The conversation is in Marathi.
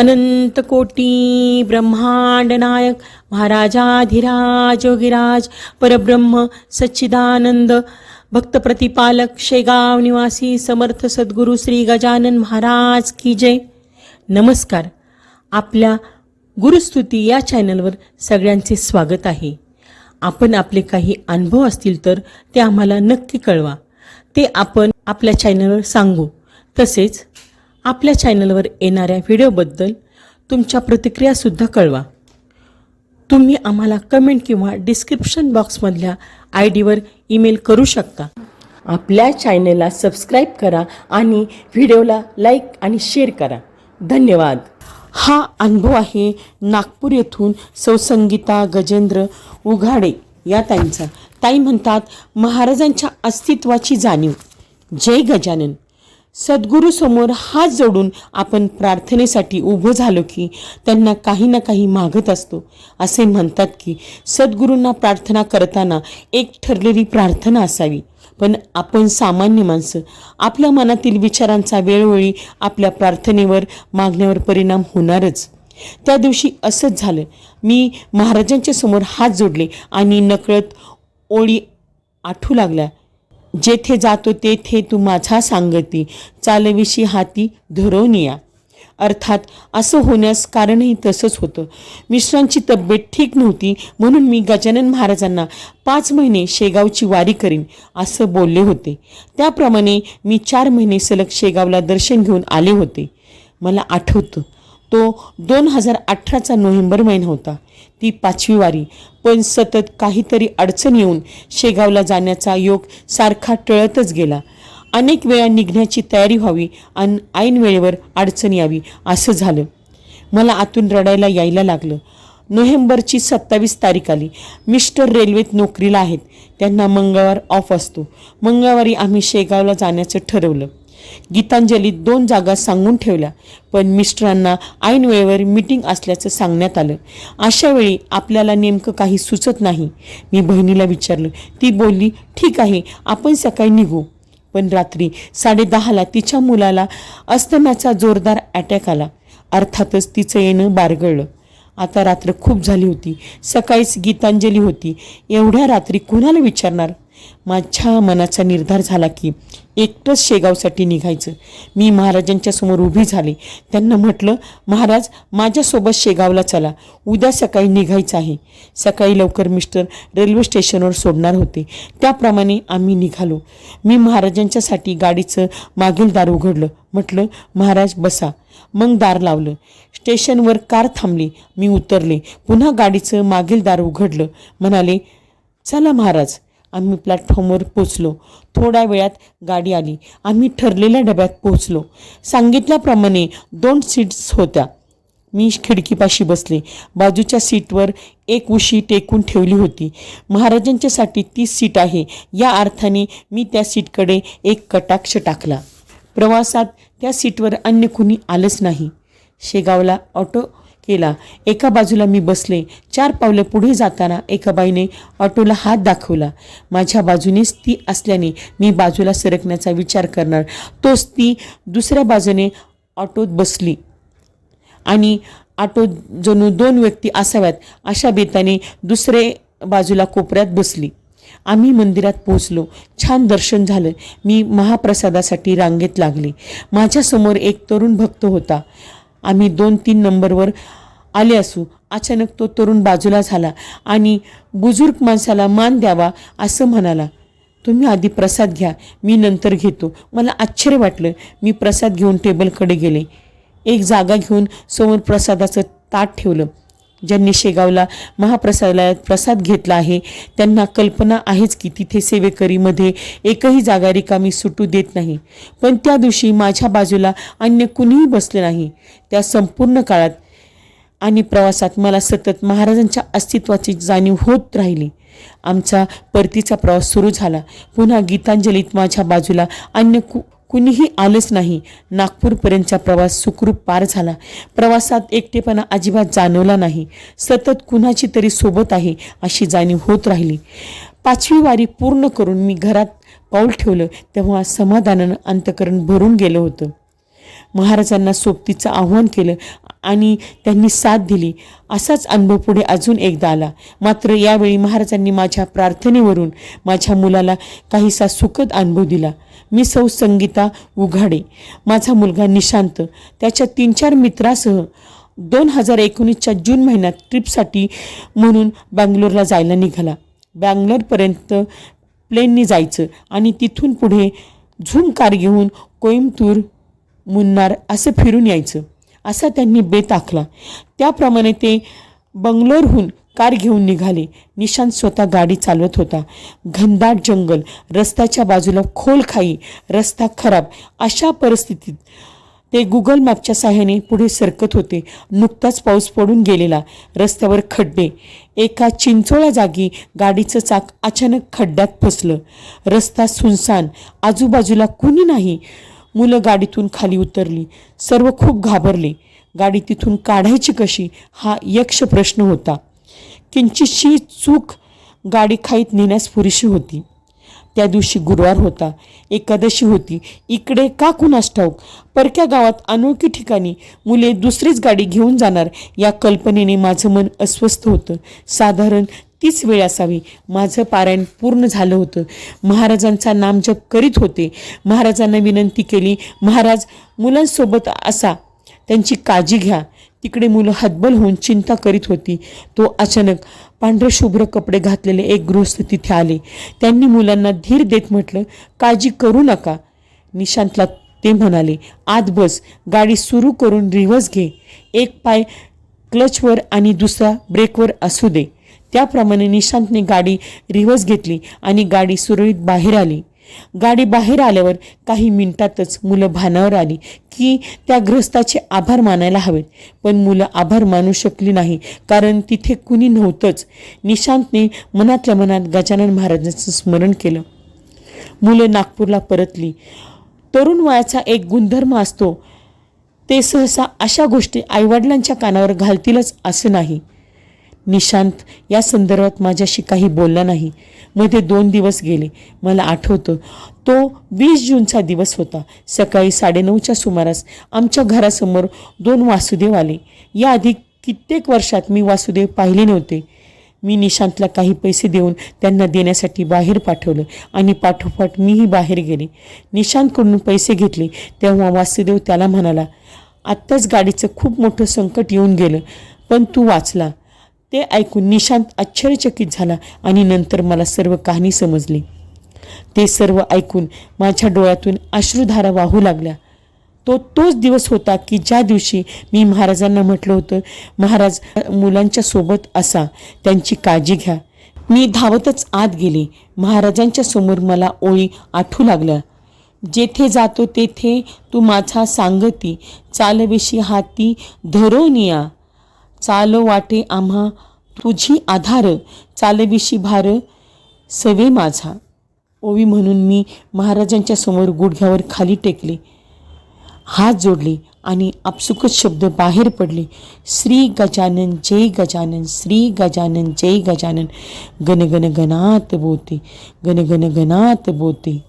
अनंत कोटी ब्रह्मांड नायक महाराजाधिराज योगीराज परब्रह्म सच्चिदानंद भक्त प्रतिपालक शेगाव निवासी समर्थ सद्गुरू श्री गजानन महाराज की जय. नमस्कार. आपल्या गुरुस्तुती या चॅनलवर सगळ्यांचे स्वागत आहे. आपण आपले काही अनुभव असतील तर ते आम्हाला नक्की कळवा. ते आपण आपल्या चॅनलवर सांगू. तसेच आपल्या चॅनलवर येणाऱ्या व्हिडिओबद्दल तुमच्या प्रतिक्रियासुद्धा कळवा. तुम्ही आम्हाला कमेंट किंवा डिस्क्रिप्शन बॉक्समधल्या ID वर ईमेल करू शकता. आपल्या चॅनलला सबस्क्राईब करा आणि व्हिडिओला लाईक आणि शेअर करा. धन्यवाद. हा अनुभव आहे नागपूर येथून सौ संगीता गजेंद्र उघाडे या ताईंचा. ताई म्हणतात, महाराजांच्या अस्तित्वाची जाणीव. जय गजानन. सद्गुरूसमोर हात जोडून आपण प्रार्थनेसाठी उभं झालो की त्यांना काही ना काही मागत असतो. असे म्हणतात की सद्गुरूंना प्रार्थना करताना एक ठरलेली प्रार्थना असावी. पण आपण सामान्य माणसं, आपल्या मनातील विचारांचा वेळोवेळी आपल्या प्रार्थनेवर मागण्यावर परिणाम होणारच. त्या दिवशी असंच झालं. मी महाराजांच्या समोर हात जोडले आणि नकळत ओळी आठवू लागल्या. जेथे जातो तेथे तू माझा सांगती, चालविशी हाती धरून या. अर्थात असं होण्यास कारणही तसंच होतं. मिस्टरांची तब्येत ठीक नव्हती म्हणून मी गजानन महाराजांना 5 महिने शेगावची वारी करीन असं बोलले होते. त्याप्रमाणे मी 4 महिने सलग शेगावला दर्शन घेऊन आले होते. मला आठवतं तो 2018चा नोव्हेंबर महिना होता. ती 5वी वारी. पण सतत काहीतरी अडचण येऊन शेगावला जाण्याचा योग सारखा टळतच गेला. अनेक वेळा निघण्याची तयारी व्हावी आणि ऐन वेळेवर अडचण यावी असं झालं. मला आतून रडायला यायला लागलं. नोव्हेंबरची 27 तारीख आली. मिस्टर रेल्वेत नोकरीला आहेत. त्यांना मंगळवार ऑफ असतो. मंगळवारी आम्ही शेगावला जाण्याचं ठरवलं. गीतांजलीत 2 जागा सांगून ठेवल्या, पण मिस्टरांना ऐन वेळेवर मीटिंग असल्याचं सांगण्यात आलं. अशा वेळी आपल्याला नेमकं काही सुचत नाही. मी बहिणीला विचारलं. ती बोलली, ठीक आहे आपण सकाळी निघू. पण रात्री 10:30ला तिच्या मुलाला अस्थमाचा जोरदार अटॅक आला. अर्थातच तिचं येणं बारगळलं. आता रात्र खूप झाली होती. सकाळीच गीतांजली होती. एवढ्या रात्री कोणाला विचारणार? माझ्या मनाचा निर्धार झाला की एकटंच शेगावसाठी निघायचं. मी महाराजांच्या समोर उभी झाले. त्यांना म्हटलं, महाराज माझ्यासोबत शेगावला चला. उद्या सकाळी निघायचं आहे. सकाळी लवकर मिस्टर रेल्वे स्टेशनवर सोडणार होते. त्याप्रमाणे आम्ही निघालो. मी महाराजांच्यासाठी गाडीचं मागील दार उघडलं. म्हटलं, महाराज बसा. मग दार लावलं. स्टेशनवर कार थांबली. मी उतरले. पुन्हा गाडीचं मागील दार उघडलं. म्हणाले, चला महाराज. आम्ही प्लॅटफॉर्मवर पोचलो. थोड्या वेळात गाडी आली. आम्ही ठरलेल्या डब्यात पोचलो. सांगितल्याप्रमाणे 2 सीट्स होत्या. मी खिडकीपाशी बसले. बाजूच्या सीटवर एक उशी टेकून ठेवली होती. महाराजांच्यासाठी ती सीट आहे या अर्थाने मी त्या सीटकडे एक कटाक्ष टाकला. प्रवासात त्या सीटवर अन्य कुणी आलंच नाही. शेगावला ऑटो केला. एका बाजूला मी बसले. 4 पावलं पुढे जाताना एका बाईने ऑटोला हात दाखवला. माझ्या बाजूनेच ती असल्याने मी बाजूला सरकण्याचा विचार करणार तोच ती दुसऱ्या बाजूने ऑटोत बसली आणि ऑटोत जणू 2 व्यक्ती असाव्यात अशा बेताने दुसरे बाजूला कोपऱ्यात बसली. आम्ही मंदिरात पोहोचलो. छान दर्शन झालं. मी महाप्रसादासाठी रांगेत लागले. माझ्यासमोर एक तरुण भक्त होता. आम्ही 2-3 नंबरवर आले असू अचानक तो तरुण बाजूला झाला आणि बुजुर्ग माणसाला मान द्यावा असं म्हणाला. तुम्ही आधी प्रसाद घ्या, मी नंतर घेतो. मला आश्चर्य वाटलं. मी प्रसाद घेऊन टेबलकडे गेले. एक जागा घेऊन समोर प्रसादाचं ताट ठेवलं. ज्यांनी शेगावला महाप्रसादालयात प्रसाद घेतला आहे त्यांना कल्पना आहेच की तिथे सेवेकरीमध्ये एकही जागा रिकामी सुटू देत नाही. पण त्या दिवशी माझ्या बाजूला अन्य कुणीही बसले नाही. त्या संपूर्ण काळात आणि प्रवासात मला सतत महाराजांच्या अस्तित्वाची जाणीव होत राहिली. आमचा परतीचा प्रवास सुरू झाला. पुन्हा गीतांजलीत माझ्या बाजूला अन्य कुणीही आलंच नाही. नागपूरपर्यंतचा प्रवास सुखरूप पार झाला. प्रवासात एकटेपणा अजिबात जाणवला नाही. सतत कुणाची तरी सोबत आहे अशी जाणीव होत राहिली. 5वी वारी पूर्ण करून मी घरात पाऊल ठेवलं तेव्हा समाधानानं अंतःकरण भरून गेलं होतं. महाराजांना सोबतीचं आव्हान केलं आणि त्यांनी साथ दिली. असाच अनुभव पुढे अजून एकदा आला. मात्र यावेळी महाराजांनी माझ्या प्रार्थनेवरून माझ्या मुलाला काहीसा सुखद अनुभव दिला. मी सौ संगीता उघाडे, माझा मुलगा निशांत त्याच्या 3-4 मित्रासह 2019च्या जून महिन्यात ट्रिपसाठी म्हणून बँगलोरला जायला निघाला. बँगलोरपर्यंत प्लेनने जायचं आणि तिथून पुढे झूम कार घेऊन कोइंबतूर, मुन्नार असं फिरून यायचं असा त्यांनी बेत आखला. त्याप्रमाणे ते बंगलोरहून कार घेऊन निघाले. निशांत स्वतः गाडी चालवत होता. घनदाट जंगल, रस्त्याच्या बाजूला खोल खाई, रस्ता खराब अशा परिस्थितीत ते गुगल मॅपच्या सहाय्याने पुढे सरकत होते. नुकताच पाऊस पडून गेलेला, रस्त्यावर खड्डे. एका चिंचोळ्या जागी गाडीचं चाक अचानक खड्ड्यात फसलं. रस्ता सुनसान, आजूबाजूला कुणी नाही. मुलं गाडीतून खाली उतरली. सर्व खूप घाबरले. गाडी तिथून काढायची कशी हा यक्ष प्रश्न होता. किंचितशी चूक गाडी खाईत नेण्यास पुरेशी होती. त्या दिवशी गुरुवार होता, एकादशी होती. इकडे का कुणास ठाऊक परक्या गावात अनोळखी ठिकाणी मुले दुसरीच गाडी घेऊन जाणार या कल्पनेने माझं मन अस्वस्थ होतं. साधारण 30 वेळ असावी. माझं पारायण पूर्ण झालं होतं. महाराजांचा नामजप करीत होते. महाराजांना विनंती केली, महाराज मुलांसोबत असा, त्यांची काळजी घ्या. तिकडे मुलं हतबल होऊन चिंता करीत होती. तो अचानक पांढरे शुभ्र कपडे घातलेले एक गृहस्थ तिथे आले. त्यांनी मुलांना धीर देत म्हटलं, काळजी करू नका. निशांतला ते म्हणाले, आत बस, गाडी सुरू करून रिव्हर्स घे. एक पाय क्लचवर आणि दुसरा ब्रेकवर असू दे. त्याप्रमाणे निशांतने गाडी रिव्हर्स घेतली आणि गाडी सुरळीत बाहेर आली. गाडी बाहेर आल्यावर काही मिनिटातच मुलं भानावर आली की त्या गृहस्थाचे आभार मानायला हवेत. पण मुलं आभार मानू शकली नाही, कारण तिथे कुणी नव्हतंच. निशांतने मनातल्या मनात गजानन महाराजांचं स्मरण केलं. मुलं नागपूरला परतली. तरुण वयाचा एक गुणधर्म असतो, ते सहसा अशा गोष्टी आईवडिलांच्या कानावर घालतीलच असं नाही. निशांत या संदर्भात माझ्याशी काही बोलला नाही. मध्ये 2 दिवस गेले. मला आठवतं, तो 20 जूनचा दिवस होता. सकाळी 9:30च्या सुमारास आमच्या घरासमोर 2 वासुदेव आले. याआधी कित्येक वर्षात मी वासुदेव पाहिले नव्हते. मी निशांतला काही पैसे देऊन त्यांना देण्यासाठी बाहेर पाठवलं आणि पाठोपाठ मीही बाहेर गेले. निशांतकडून पैसे घेतले तेव्हा वासुदेव त्याला म्हणाला, आत्ताच गाडीचं खूप मोठं संकट येऊन गेलं, पण तू वाचला. ते ऐकून निशांत आश्चर्यचकित झाला आणि नंतर मला सर्व कहाणी समजली. ते सर्व ऐकून माझ्या डोळ्यातून अश्रुधारा वाहू लागल्या. तोच दिवस होता की ज्या दिवशी मी महाराजांना म्हटलं होतं, महाराज मुलांच्या सोबत असा, त्यांची काळजी घ्या. मी धावतच आत गेले. महाराजांच्या समोर मला ओळी आठवू लागल्या. जेथे जातो तेथे तू माझा सांगती, चालविशी हाती धरोनिया. चाल वाटे आम्हा तुझी आधार, चालविशी भार सवे माझा. ओवी म्हणून मी महाराजांच्या समोर गुडघ्यावर खाली टेकले, हात जोडले आणि आपसुकच शब्द बाहेर पडले, श्री गजानन जय गजानन, श्री गजानन जय गजानन. गण गण गणात बोते, गण गण गणात बोते.